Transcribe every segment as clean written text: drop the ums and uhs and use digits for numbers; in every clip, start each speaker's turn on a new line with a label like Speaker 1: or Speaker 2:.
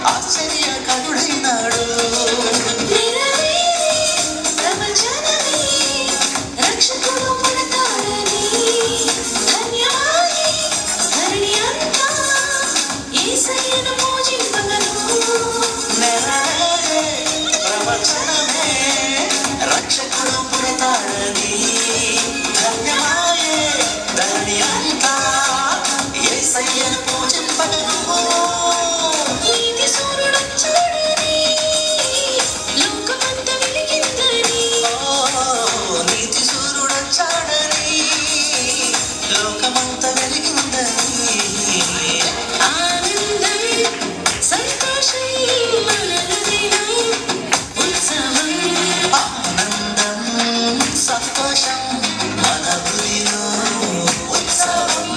Speaker 1: ఆశ్చర్యకరుడైనాడు. రక్షకుడు పుడతాడని ధన్యమాయే ధరణి అంతా యేసయ్యను పూజింపగను.
Speaker 2: నీతి సూర్యుడొచ్చాడని లోకమంతా వెలిగిందని.
Speaker 1: నీతి సూర్యుడొచ్చాడని లోకమంతా వెలిగిందని.
Speaker 2: ఆనందం సంతోషం మనదినం ఉత్సవం.
Speaker 1: ఆనందం సంతోషం మన హృదయంలో ఉత్సవం.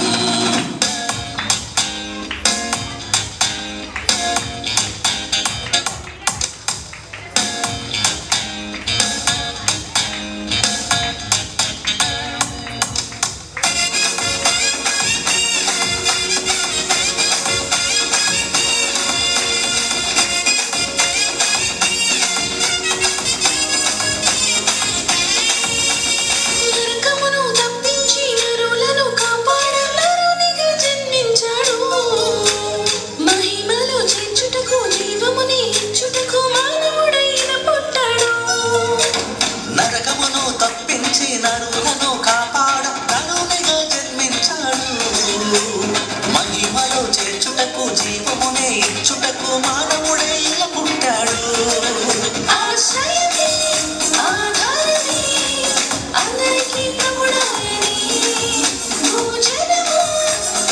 Speaker 2: నరకమును తప్పించి నరులను కాపాడ నరునిగా జన్మించాడు. మహిమలో చేర్చుటకు జీవముని ఇచ్చుటకు మానవుడైన పుట్టాడు.
Speaker 1: నరకమును తప్పించి నరులను కాపాడ నరునిగా జన్మించాడు. మహిమలో చేర్చుటకు జీవమునే ఇచ్చుటకు మానవుడే ఇలా పుట్టాడు.
Speaker 2: ఆశ్రయమే ఆధారమే అందరికీ ప్రభుడాయనే. భోజనము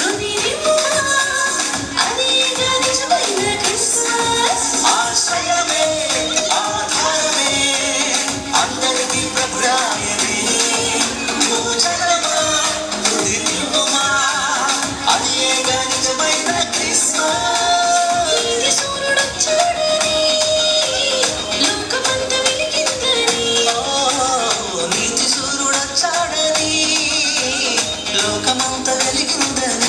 Speaker 2: రుధిరముగా అదేగా నిజమైన క్రిస్మస్.
Speaker 1: ఆశ్రయమే ఆధారమే అందరికీ ప్రభుడాయనే. భోజనమా హృదయమా అదేగా నిజమైన క్రిస్మస్.
Speaker 2: నీతి సూర్యుడొచ్చాడని లోకమంతా వెలిగిందని.
Speaker 1: నీతి సూర్యుడొచ్చాడని లోకమంతా వెలిగిందని.